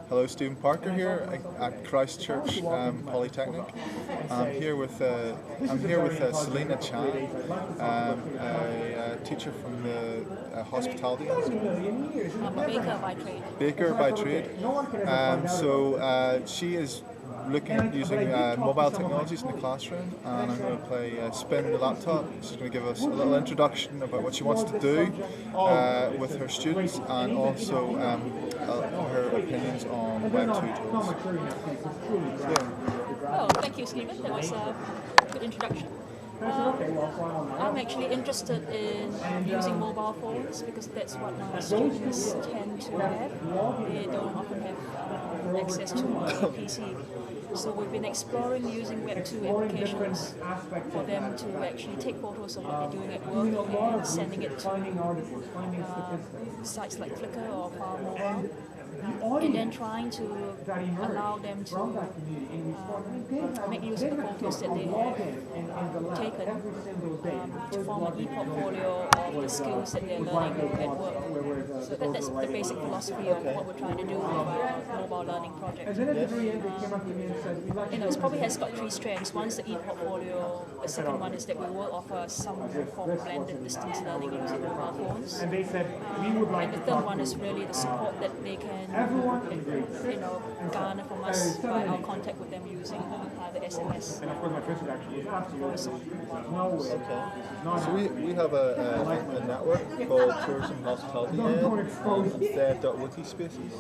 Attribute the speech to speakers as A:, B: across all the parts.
A: Hello, Stephen Parker here at Christchurch Polytechnic. I'm here with Selena Chan, a teacher from the hospitality industry.
B: I'm a baker by trade.
A: Baker by trade. She is looking at using mobile technologies in the classroom, and I'm going to play Spin the Laptop. She's going to give us a little introduction about what she wants to do with her students, and also her opinions on Web 2 tools.
B: Oh, thank you, Stephen. That was a good introduction. I'm actually interested in using mobile phones because that's what my students tend to have. They don't often have access to a PC. So we've been exploring using Web 2 applications for them to actually take photos of what they're doing at work and sending it to sites like Flickr or File Mobile. And then trying to allow them to make use of the photos that they have taken to form an e-portfolio of the skills that they're learning at work. So that's the basic philosophy of what we're trying to do with our mobile learning project. It probably has got three strands. One's the e-portfolio, the second one is that we will offer some form of blended distance learning using mobile phones. And the third one is really the support that they can garner from us by our contact with them using the SMS. Voice on.
A: Okay. So we have a network called Tourism Hospitality Ed, Spaces.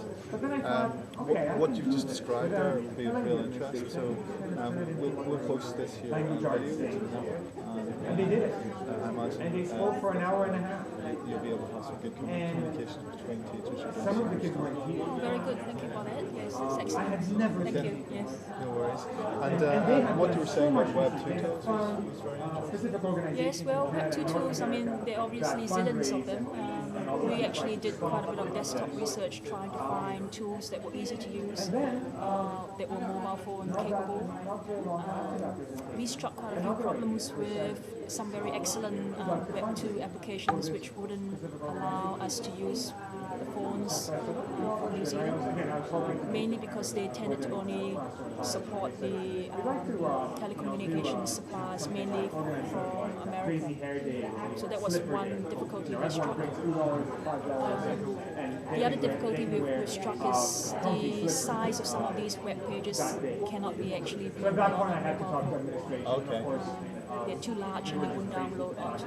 A: What you've just described there would be of real interest. So we'll post this here on video to the network.
C: And they did it.
A: I imagine
C: and they spoke for an hour and a half.
A: You'll be able to have some good communication between teachers.
C: Some of the kids weren't here.
B: Oh, very good. Thank you for that. Yes, it's excellent.
C: I had never
B: Thank you. Yes.
A: No worries. And what you were saying about Web 2 tools was very interesting.
B: Yes, well, Web 2 tools, I mean, there are obviously zillions of them. We actually did quite a bit of desktop research trying to find tools that were easy to use, that were mobile phone capable. We struck quite a few problems with some very excellent Web 2 applications which wouldn't allow us to use the phones from New Zealand, mainly because they tended to only support the telecommunications suppliers, mainly from America. So that was one difficulty we struck. The other difficulty we struck is the size of some of these web pages cannot be actually viewed on a mobile phone.
A: Okay.
B: They're too large and they wouldn't download onto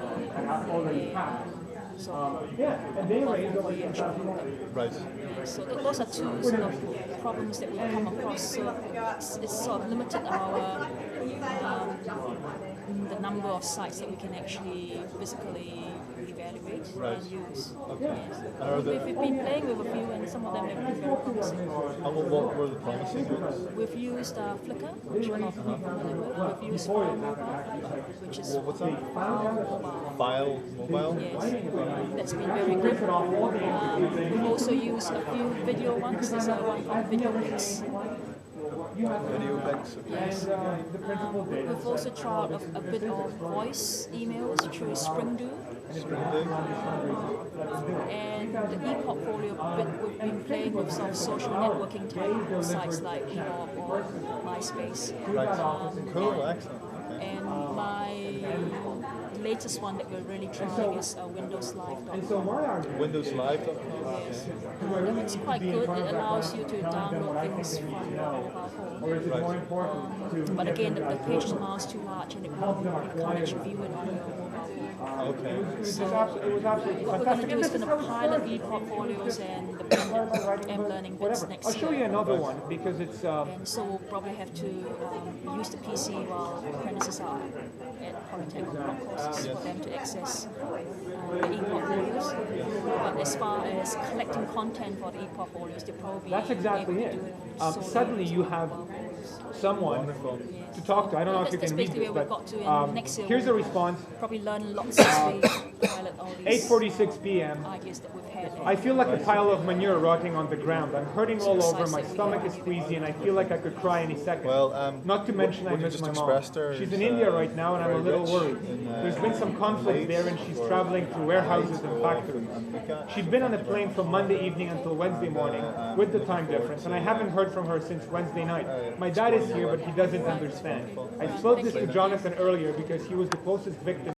A: Right.
B: So those are two sort of problems that we've come across. So it's sort of limited our the number of sites that we can actually physically evaluate and use.
A: Okay.
B: Yes. We've been playing with a few, and some of them have been very promising.
A: What were the promising ones?
B: We've used Flickr, which you're not familiar with. We've used File Mobile, which is
A: What's that?
B: File Mobile.
A: File mobile?
B: Yes, that's been very good. We've also used a few video ones. There's one called Video Mix.
A: Video banks. Okay.
B: Yes. We've also tried a bit of voice emails through Springdo. And the e-portfolio bit, we've been playing with some social networking type sites like Evoc or MySpace.
A: Right. Cool, excellent. Okay.
B: And my latest one that we're really trying is windowslive.com.
A: Windowslive.com?
B: Yes. It's quite good. It allows you to download things from your mobile phone. But again, the page amount is too large and you can't actually view it on your mobile phone.
A: Okay.
B: So what we're going to do is going to pilot e-portfolios and the MlearningBakery bits next year.
C: I'll show you another one because it's.
B: And so we'll probably have to use the PC while apprentices are at Polytechnic block courses for them to access the e-portfolios. But as far as collecting content for the e-portfolios, they probably
C: That's exactly
B: able to
C: it.
B: do it
C: Suddenly you have someone to talk to. I don't know if you can read
B: basically
C: this,
B: where we've
C: but
B: got to. And next year
C: here's the
B: we'll
C: response.
B: probably learn lots as we pilot all these
C: 8:46 p.m.
B: ideas that we've had.
C: I feel like a pile of manure rotting on the ground. I'm hurting all over, my stomach is queasy, and I feel like I could cry any second.
A: Well,
C: not to mention I
A: what you
C: miss
A: just
C: my
A: expressed
C: mom.
A: there
C: She's
A: is,
C: in India right now, and I'm a
A: very
C: little
A: rich
C: worried.
A: in,
C: There's been some conflict there, and she's traveling through warehouses and factories. She'd been on a plane from Monday evening until Wednesday morning, with the time difference, and I haven't heard from her since Wednesday night. My dad is here, but he doesn't understand. I spoke this to Jonathan earlier because he was the closest victim